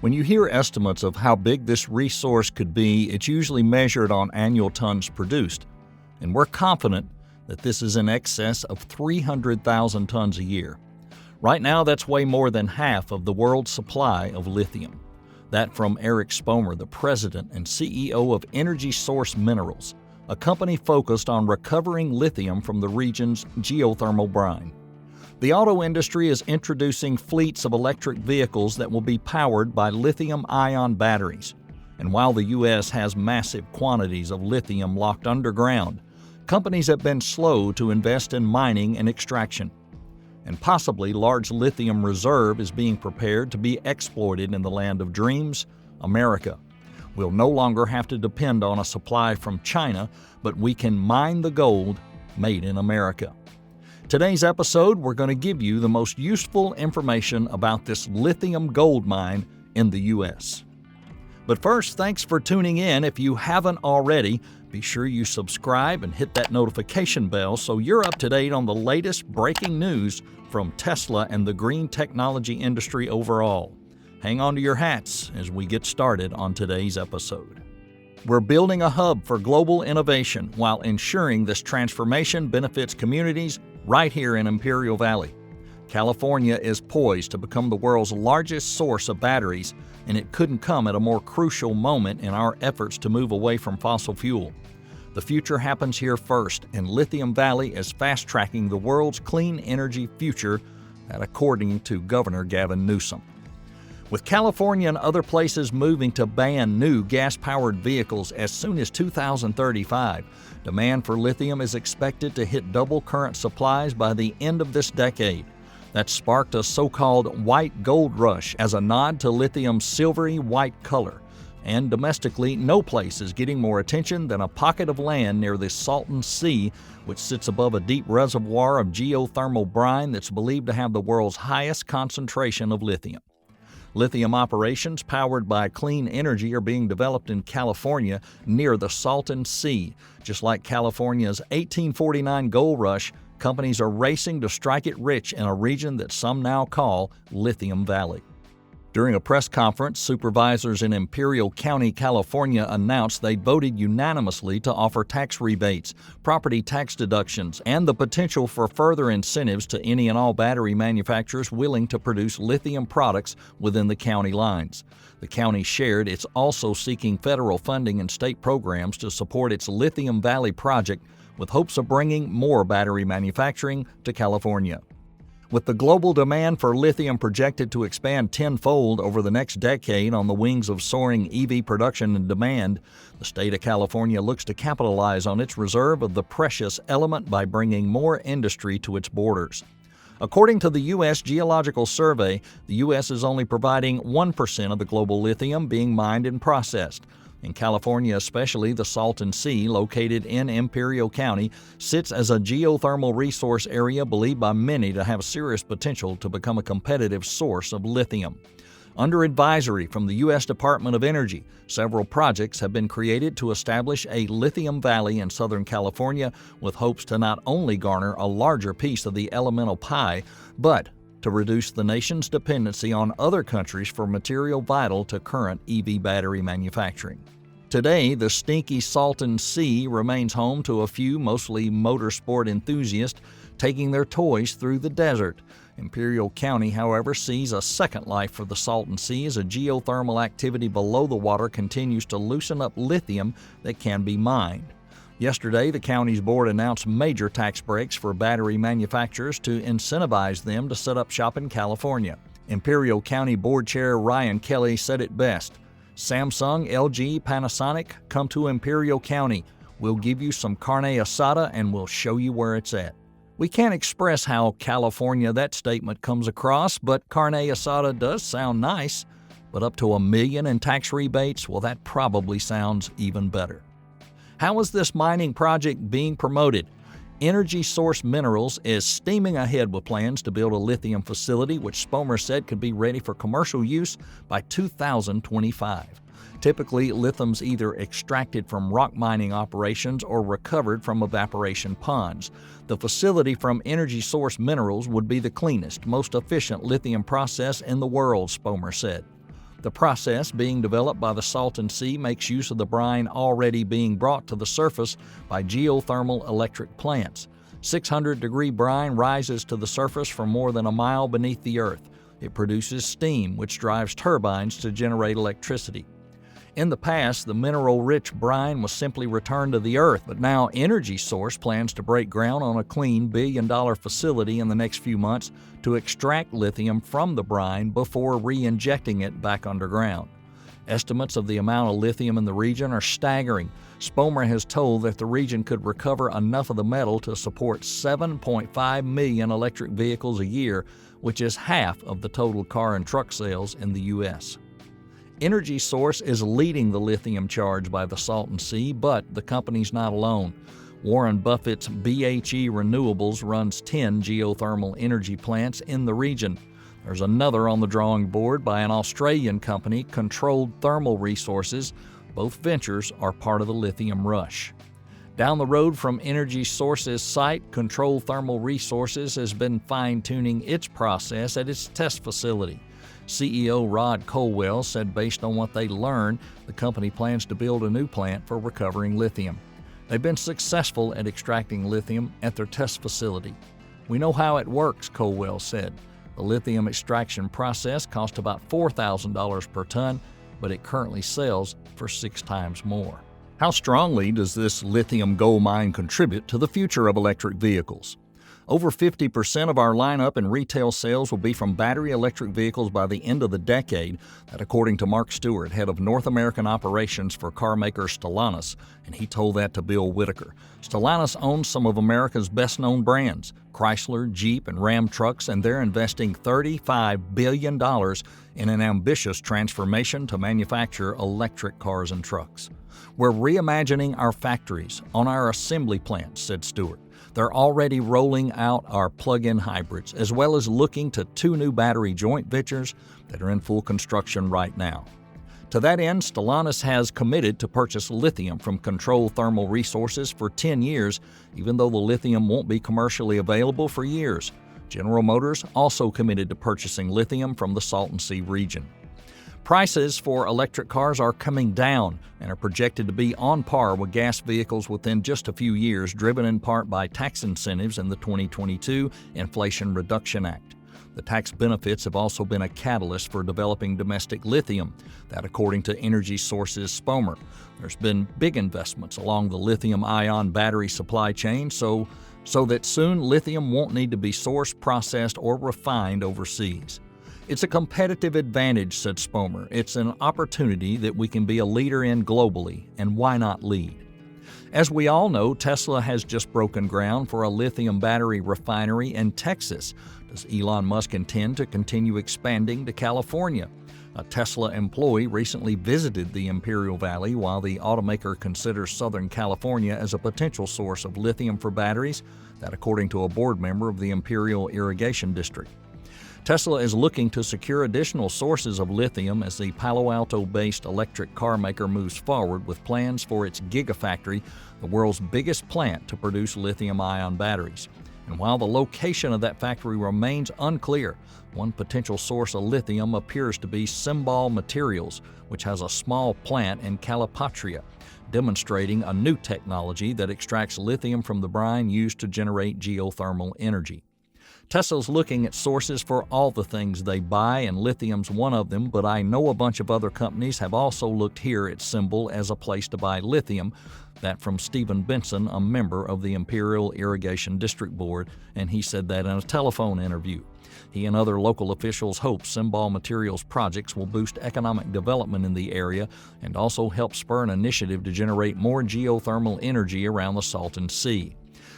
When you hear estimates of how big this resource could be, it's usually measured on annual tons produced, and we're confident that this is in excess of 300,000 tons a year. Right now, that's way more than half of the world's supply of lithium. That from Eric Spomer, the president and CEO of Energy Source Minerals, a company focused on recovering lithium from the region's geothermal brine. The auto industry is introducing fleets of electric vehicles that will be powered by lithium-ion batteries. And while the U.S. has massive quantities of lithium locked underground, companies have been slow to invest in mining and extraction. And possibly large lithium reserve is being prepared to be exploited in the land of dreams, America. We'll no longer have to depend on a supply from China, but we can mine the gold made in America. Today's episode, we're going to give you the most useful information about this lithium gold mine in the U.S. But first, thanks for tuning in. If you haven't already, be sure you subscribe and hit that notification bell so you're up to date on the latest breaking news from Tesla and the green technology industry overall. Hang on to your hats as we get started on today's episode. We're building a hub for global innovation while ensuring this transformation benefits communities right here in Imperial Valley. California is poised to become the world's largest source of batteries, and it couldn't come at a more crucial moment in our efforts to move away from fossil fuel. The future happens here first, and Lithium Valley is fast-tracking the world's clean energy future, that according to Governor Gavin Newsom. With California and other places moving to ban new gas-powered vehicles as soon as 2035, demand for lithium is expected to hit double current supplies by the end of this decade. That sparked a so-called white gold rush as a nod to lithium's silvery white color. And domestically, no place is getting more attention than a pocket of land near the Salton Sea, which sits above a deep reservoir of geothermal brine that's believed to have the world's highest concentration of lithium. Lithium operations powered by clean energy are being developed in California near the Salton Sea. Just like California's 1849 gold rush, companies are racing to strike it rich in a region that some now call Lithium Valley. During a press conference, supervisors in Imperial County, California announced they voted unanimously to offer tax rebates, property tax deductions, and the potential for further incentives to any and all battery manufacturers willing to produce lithium products within the county lines. The county shared it's also seeking federal funding and state programs to support its Lithium Valley project with hopes of bringing more battery manufacturing to California. With the global demand for lithium projected to expand tenfold over the next decade on the wings of soaring EV production and demand, the state of California looks to capitalize on its reserve of the precious element by bringing more industry to its borders. According to the U.S. Geological Survey, the U.S. is only providing 1% of the global lithium being mined and processed. In California especially, the Salton Sea, located in Imperial County, sits as a geothermal resource area believed by many to have serious potential to become a competitive source of lithium. Under advisory from the U.S. Department of Energy, several projects have been created to establish a lithium valley in Southern California with hopes to not only garner a larger piece of the elemental pie, but to reduce the nation's dependency on other countries for material vital to current EV battery manufacturing. Today, the stinky Salton Sea remains home to a few mostly motorsport enthusiasts taking their toys through the desert. Imperial County, however, sees a second life for the Salton Sea as a geothermal activity below the water continues to loosen up lithium that can be mined. Yesterday, the county's board announced major tax breaks for battery manufacturers to incentivize them to set up shop in California. Imperial County Board Chair Ryan Kelly said it best. Samsung, LG, Panasonic, come to Imperial County. We'll give you some carne asada and we'll show you where it's at. We can't express how California that statement comes across, but carne asada does sound nice. But up to $1 million in tax rebates, well, that probably sounds even better. How is this mining project being promoted? Energy Source Minerals is steaming ahead with plans to build a lithium facility which Spomer said could be ready for commercial use by 2025. Typically, lithium's either extracted from rock mining operations or recovered from evaporation ponds. The facility from Energy Source Minerals would be the cleanest, most efficient lithium process in the world, Spomer said. The process being developed by the Salton Sea makes use of the brine already being brought to the surface by geothermal electric plants. 600-degree brine rises to the surface from more than a mile beneath the earth. It produces steam, which drives turbines to generate electricity. In the past, the mineral-rich brine was simply returned to the earth, but now Energy Source plans to break ground on a clean billion-dollar facility in the next few months to extract lithium from the brine before re-injecting it back underground. Estimates of the amount of lithium in the region are staggering. Spomer has told that the region could recover enough of the metal to support 7.5 million electric vehicles a year, which is half of the total car and truck sales in the U.S. Energy Source is leading the lithium charge by the Salton Sea, but the company's not alone. Warren Buffett's BHE Renewables runs 10 geothermal energy plants in the region. There's another on the drawing board by an Australian company, Controlled Thermal Resources. Both ventures are part of the lithium rush. Down the road from Energy Source's site, Controlled Thermal Resources has been fine-tuning its process at its test facility. CEO Rod Colwell said based on what they learned, the company plans to build a new plant for recovering lithium. They've been successful at extracting lithium at their test facility. "We know how it works," Colwell said. The lithium extraction process cost about $4,000 per ton, but it currently sells for 6 times more. How strongly does this lithium gold mine contribute to the future of electric vehicles? Over 50% of our lineup in retail sales will be from battery electric vehicles by the end of the decade, that according to Mark Stewart, head of North American operations for carmaker Stellantis, and he told that to Bill Whitaker. Stellantis owns some of America's best-known brands, Chrysler, Jeep, and Ram trucks, and they're investing $35 billion in an ambitious transformation to manufacture electric cars and trucks. "We're reimagining our factories on our assembly plants," said Stewart. "They're already rolling out our plug-in hybrids, as well as looking to 2 new battery joint ventures that are in full construction right now." To that end, Stellantis has committed to purchase lithium from Controlled Thermal Resources for 10 years, even though the lithium won't be commercially available for years. General Motors also committed to purchasing lithium from the Salton Sea region. Prices for electric cars are coming down and are projected to be on par with gas vehicles within just a few years, driven in part by tax incentives in the 2022 Inflation Reduction Act. The tax benefits have also been a catalyst for developing domestic lithium, that according to Energy Source's Spomer. There's been big investments along the lithium-ion battery supply chain so that soon lithium won't need to be sourced, processed, or refined overseas. "It's a competitive advantage," said Spomer. "It's an opportunity that we can be a leader in globally, and why not lead?" As we all know, Tesla has just broken ground for a lithium battery refinery in Texas. Does Elon Musk intend to continue expanding to California? A Tesla employee recently visited the Imperial Valley while the automaker considers Southern California as a potential source of lithium for batteries, that according to a board member of the Imperial Irrigation District. Tesla is looking to secure additional sources of lithium as the Palo Alto-based electric car maker moves forward with plans for its Gigafactory, the world's biggest plant to produce lithium-ion batteries. And while the location of that factory remains unclear, one potential source of lithium appears to be Symbol Materials, which has a small plant in Calipatria, demonstrating a new technology that extracts lithium from the brine used to generate geothermal energy. Tesla's looking at sources for all the things they buy, and lithium's one of them, but I know a bunch of other companies have also looked here at Symbol as a place to buy lithium. That from Stephen Benson, a member of the Imperial Irrigation District Board, and he said that in a telephone interview. He and other local officials hope Symbol Materials projects will boost economic development in the area and also help spur an initiative to generate more geothermal energy around the Salton Sea.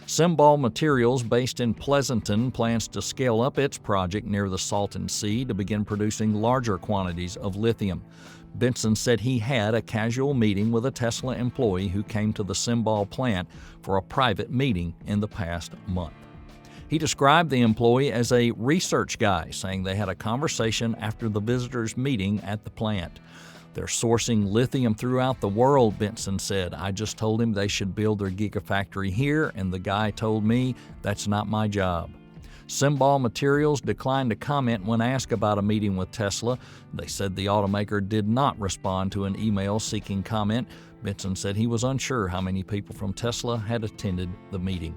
Symbol Materials, based in Pleasanton, plans to scale up its project near the Salton Sea to begin producing larger quantities of lithium. Benson said he had a casual meeting with a Tesla employee who came to the Symbol plant for a private meeting in the past month. He described the employee as a research guy, saying they had a conversation after the visitors' meeting at the plant. "They're sourcing lithium throughout the world," Benson said. "I just told him they should build their Gigafactory here, and the guy told me that's not my job." Symbol Materials declined to comment when asked about a meeting with Tesla. They said the automaker did not respond to an email seeking comment. Benson said he was unsure how many people from Tesla had attended the meeting.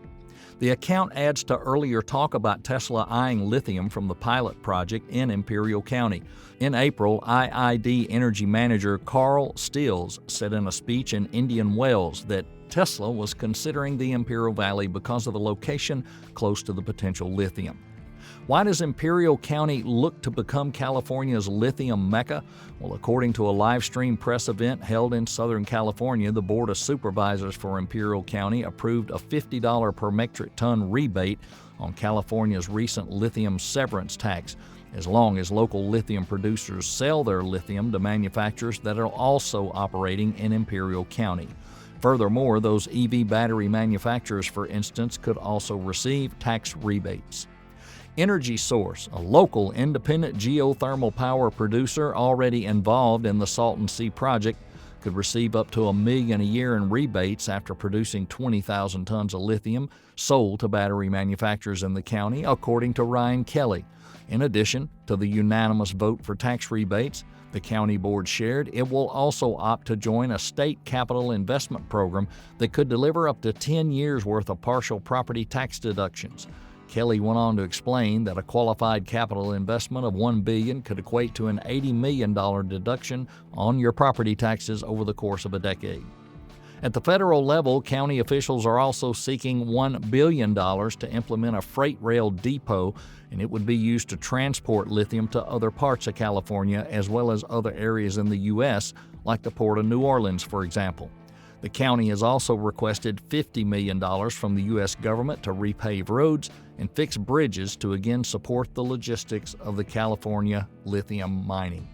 The account adds to earlier talk about Tesla eyeing lithium from the pilot project in Imperial County. In April, IID Energy Manager Carl Stills said in a speech in Indian Wells that Tesla was considering the Imperial Valley because of the location close to the potential lithium. Why does Imperial County look to become California's lithium mecca? Well, according to a live stream press event held in Southern California, the Board of Supervisors for Imperial County approved a $50 per metric ton rebate on California's recent lithium severance tax, as long as local lithium producers sell their lithium to manufacturers that are also operating in Imperial County. Furthermore, those EV battery manufacturers, for instance, could also receive tax rebates. Energy Source, a local independent geothermal power producer already involved in the Salton Sea project, could receive up to $1 million a year in rebates after producing 20,000 tons of lithium sold to battery manufacturers in the county, according to Ryan Kelly. In addition to the unanimous vote for tax rebates, the county board shared it will also opt to join a state capital investment program that could deliver up to 10 years' worth of partial property tax deductions. Kelly went on to explain that a qualified capital investment of $1 billion could equate to an $80 million deduction on your property taxes over the course of a decade. At the federal level, county officials are also seeking $1 billion to implement a freight rail depot, and it would be used to transport lithium to other parts of California as well as other areas in the U.S., like the Port of New Orleans, for example. The county has also requested $50 million from the U.S. government to repave roads and fix bridges to again support the logistics of the California lithium mining.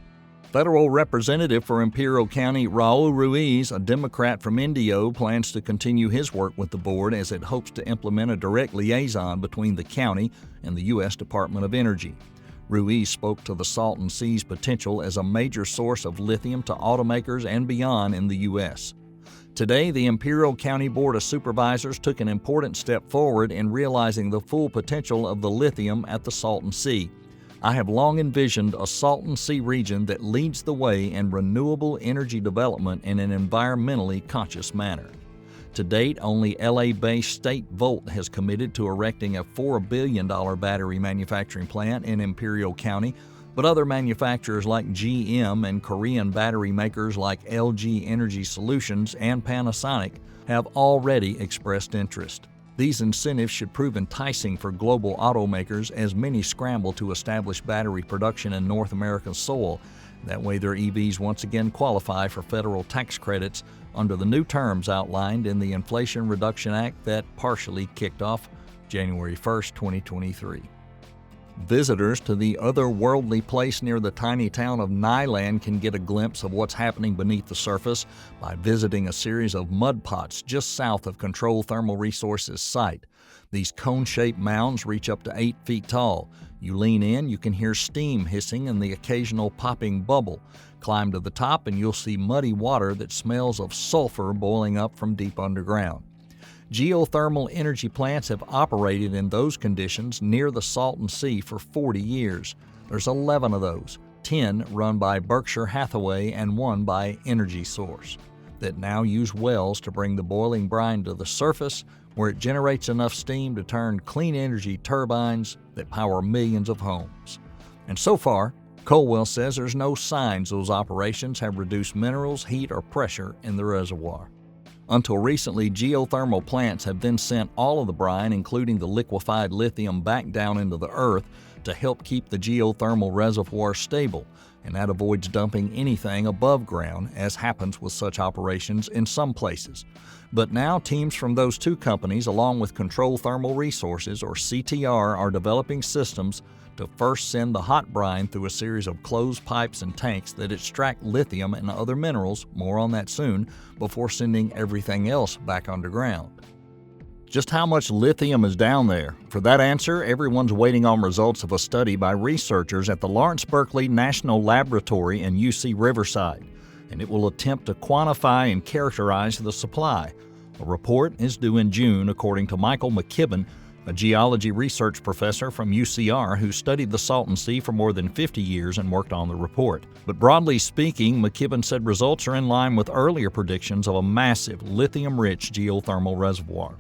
Federal Representative for Imperial County Raul Ruiz, a Democrat from Indio, plans to continue his work with the board as it hopes to implement a direct liaison between the county and the U.S. Department of Energy. Ruiz spoke to the Salton Sea's potential as a major source of lithium to automakers and beyond in the U.S. Today, the Imperial County Board of Supervisors took an important step forward in realizing the full potential of the lithium at the Salton Sea. I have long envisioned a Salton Sea region that leads the way in renewable energy development in an environmentally conscious manner. To date, only LA-based State Volt has committed to erecting a $4 billion battery manufacturing plant in Imperial County, but other manufacturers like GM and Korean battery makers like LG Energy Solutions and Panasonic have already expressed interest. These incentives should prove enticing for global automakers as many scramble to establish battery production in North American soil. That way their EVs once again qualify for federal tax credits under the new terms outlined in the Inflation Reduction Act that partially kicked off January 1, 2023. Visitors to the otherworldly place near the tiny town of Nyland can get a glimpse of what's happening beneath the surface by visiting a series of mud pots just south of Controlled Thermal Resources site. These cone-shaped mounds reach up to 8 feet tall. You lean in, you can hear steam hissing and the occasional popping bubble. Climb to the top and you'll see muddy water that smells of sulfur boiling up from deep underground. Geothermal energy plants have operated in those conditions near the Salton Sea for 40 years. There's 11 of those, 10 run by Berkshire Hathaway and 1 by Energy Source, that now use wells to bring the boiling brine to the surface where it generates enough steam to turn clean energy turbines that power millions of homes. And so far, Colwell says there's no signs those operations have reduced minerals, heat, or pressure in the reservoir. Until recently, geothermal plants have then sent all of the brine, including the liquefied lithium, back down into the earth to help keep the geothermal reservoir stable, and that avoids dumping anything above ground, as happens with such operations in some places. But now teams from those two companies, along with Controlled Thermal Resources, or CTR, are developing systems to first send the hot brine through a series of closed pipes and tanks that extract lithium and other minerals, more on that soon, before sending everything else back underground. Just how much lithium is down there? For that answer, everyone's waiting on results of a study by researchers at the Lawrence Berkeley National Laboratory in UC Riverside, and it will attempt to quantify and characterize the supply. A report is due in June, according to Michael McKibben, a geology research professor from UCR who studied the Salton Sea for more than 50 years and worked on the report. But broadly speaking, McKibben said results are in line with earlier predictions of a massive lithium-rich geothermal reservoir.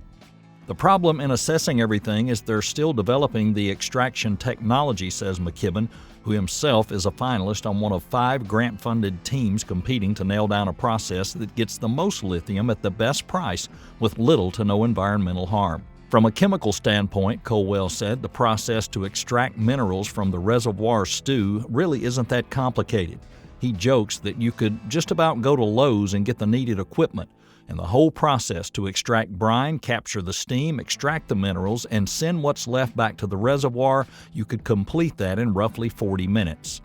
The problem in assessing everything is they're still developing the extraction technology, says McKibben, who himself is a finalist on one of 5 grant-funded teams competing to nail down a process that gets the most lithium at the best price with little to no environmental harm. From a chemical standpoint, Colwell said, the process to extract minerals from the reservoir stew really isn't that complicated. He jokes that you could just about go to Lowe's and get the needed equipment, and the whole process to extract brine, capture the steam, extract the minerals, and send what's left back to the reservoir, you could complete that in roughly 40 minutes.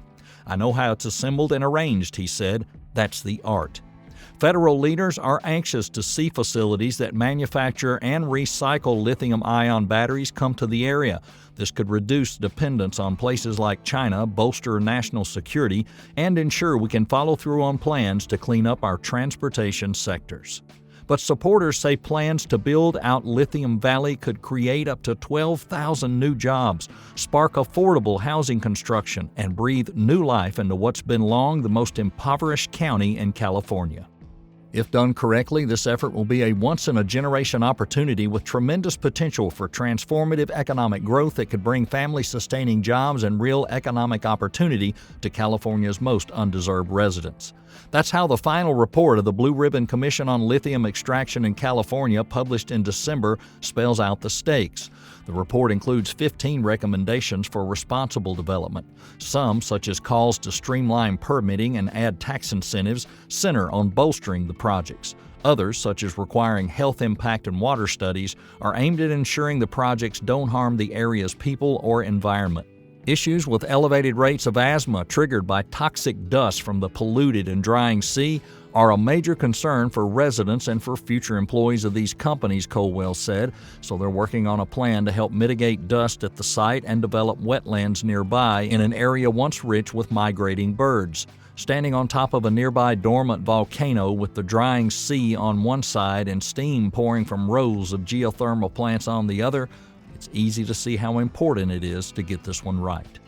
I know how it's assembled and arranged, he said. That's the art. Federal leaders are anxious to see facilities that manufacture and recycle lithium-ion batteries come to the area. This could reduce dependence on places like China, bolster national security, and ensure we can follow through on plans to clean up our transportation sectors. But supporters say plans to build out Lithium Valley could create up to 12,000 new jobs, spark affordable housing construction, and breathe new life into what's been long the most impoverished county in California. If done correctly, this effort will be a once-in-a-generation opportunity with tremendous potential for transformative economic growth that could bring family-sustaining jobs and real economic opportunity to California's most undeserved residents. That's how the final report of the Blue Ribbon Commission on Lithium Extraction in California, published in December, spells out the stakes. The report includes 15 recommendations for responsible development. Some, such as calls to streamline permitting and add tax incentives, center on bolstering the projects. Others, such as requiring health impact and water studies, are aimed at ensuring the projects don't harm the area's people or environment. Issues with elevated rates of asthma triggered by toxic dust from the polluted and drying sea are a major concern for residents and for future employees of these companies, Colwell said, so they're working on a plan to help mitigate dust at the site and develop wetlands nearby in an area once rich with migrating birds. Standing on top of a nearby dormant volcano with the drying sea on one side and steam pouring from rows of geothermal plants on the other, it's easy to see how important it is to get this one right.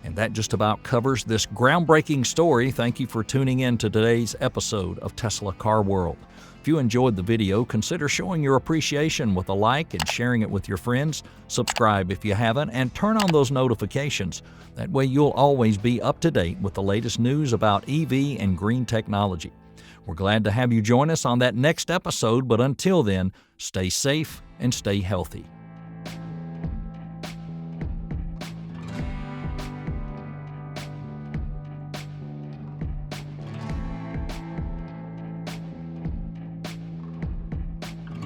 And that just about covers this groundbreaking story. Thank you for tuning in to today's episode of Tesla Car World. If you enjoyed the video, consider showing your appreciation with a like and sharing it with your friends. Subscribe if you haven't, and turn on those notifications. That way you'll always be up to date with the latest news about EV and green technology. We're glad to have you join us on that next episode, but until then, stay safe and stay healthy.